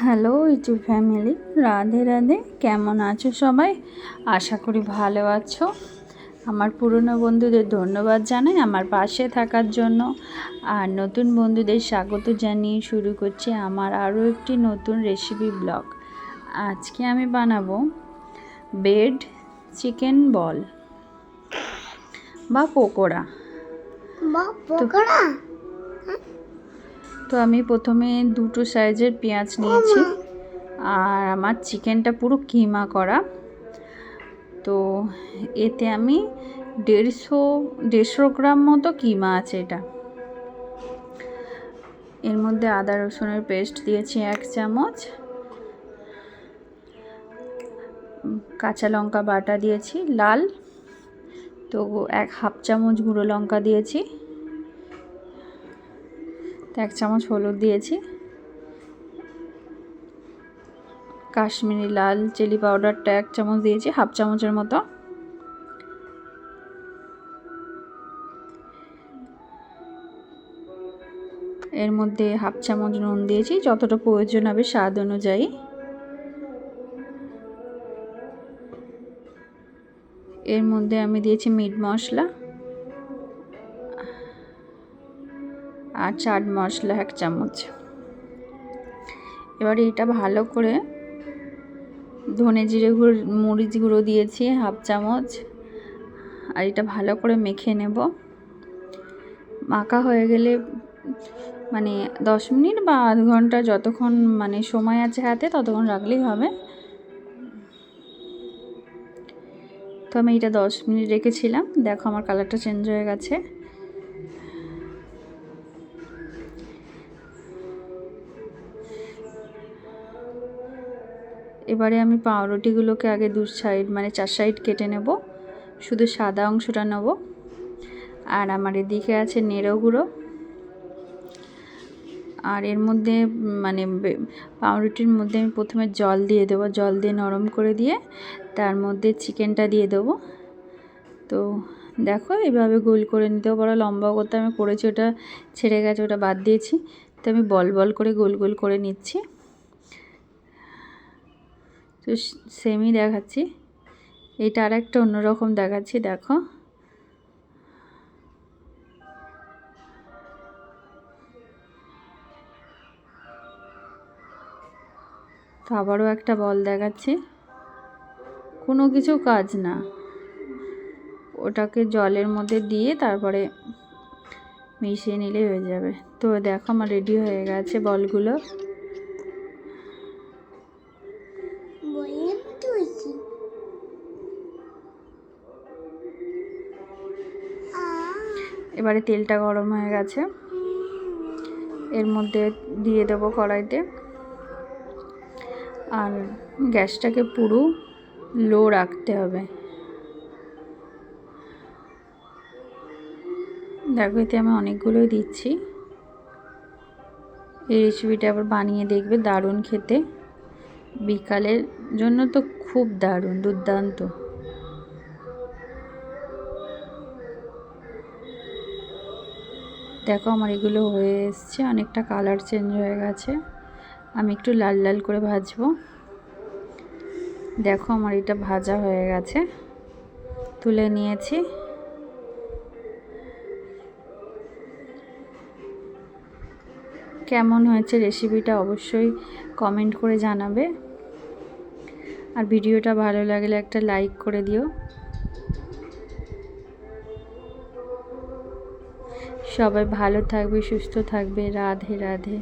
Hello YouTube family, Radhe Radhe. কেমন আছো সবাই? আশা করি ভালো আছো। আমার পুরনো বন্ধুদের ধন্যবাদ জানাই আমার পাশে থাকার জন্য, আর নতুন বন্ধুদের স্বাগত জানিয়ে শুরু করছি আমার আরও একটি নতুন রেসিপি ব্লগ। আজকে আমি বানাবো ব্রেড চিকেন বল বা পকোড়া। তো আমি প্রথমে দুটো সাইজের পেঁয়াজ নিয়েছি, আর আমার চিকেনটা পুরো কিমা করা। তো এতে আমি 150 গ্রাম মতো কিমা আছে এটা। এর মধ্যে আদা রসুনের পেস্ট দিয়েছি 1 চামচ, কাঁচা লঙ্কা বাটা দিয়েছি লাল, তো 1/2 চামচ গুঁড়ো লঙ্কা দিয়েছি, 1 চামচ হলুদ দিয়েছি, কাশ্মীরি লাল চিলি পাউডারটা 1 চামচ দিয়েছি, 1/2 চামচের মতো। এর মধ্যে 1/2 চামচ নুন দিয়েছি, যতটা প্রয়োজন হবে স্বাদ অনুযায়ী। এর মধ্যে আমি দিয়েছি মিট মশলা আর চাট মশলা 1 চামচ। এবারে এটা ভালো করে ধনে জিরে গুঁড়ো মরিচ গুঁড়ো দিয়েছি 1/2 চামচ, আর এটা ভালো করে মেখে নেব। মাখা হয়ে গেলে মানে 10 মিনিট বা আধ ঘন্টা, যতক্ষণ মানে সময় আছে হাতে ততক্ষণ রাখলেই হবে। তো আমি এটা 10 মিনিট রেখেছিলাম। দেখো আমার কালারটা চেঞ্জ হয়ে গেছে। এবারে আমি পাউরুটিগুলোকে আগে 2 সাইড মানে 4 সাইড কেটে নেব, শুধু সাদা অংশটা নেব। আর আমার এদিকে আছে নেড়ো গুঁড়ো, আর এর মধ্যে মানে পাউরুটির মধ্যে আমি প্রথমে জল দিয়ে দেবো, জল দিয়ে নরম করে দিয়ে তার মধ্যে চিকেনটা দিয়ে দেবো। তো দেখো এইভাবে গোল করে নিতেও পারো, লম্বা করতে আমি করেছি, ওটা ছেড়ে গেছে, ওটা বাদ দিয়েছি। তো আমি বল বল করে গোল গোল করে নিচ্ছি। তো সেমই দেখাচ্ছি, এটা আর একটা অন্যরকম দেখাচ্ছি। দেখো তো আবারও একটা বল দেখাচ্ছি। কোনো কিছু কাজ না, ওটাকে জলের মধ্যে দিয়ে তারপরে মিশিয়ে নিলেই হয়ে যাবে। তো দেখো আমার রেডি হয়ে গেছে বলগুলো। এবারে তেলটা গরম হয়ে গেছে, এর মধ্যে দিয়ে দেবো কড়াইতে, আর গ্যাসটাকে পুরো লো রাখতে হবে। দেখো এতে আমি অনেকগুলোই দিচ্ছি। এই রেসিপিটা আবার বানিয়ে দেখবে, দারুণ খেতে। বিকালের জন্য তো খুব দারুণ, দুর্দান্ত। দেখো আমার এগুলো হয়ে এসছে, অনেকটা কালার চেঞ্জ হয়ে গেছে। আমি একটু লাল লাল করে ভাজবো। দেখো আমার এটা ভাজা হয়ে গেছে, তুলে নিয়েছি। কেমন হয়েছে রেসিপিটা অবশ্যই কমেন্ট করে জানাবে, আর ভিডিওটা ভালো লাগলে একটা লাইক করে দিও। সবাই ভালো থাকবে, সুস্থ থাকবে। রাধে রাধে।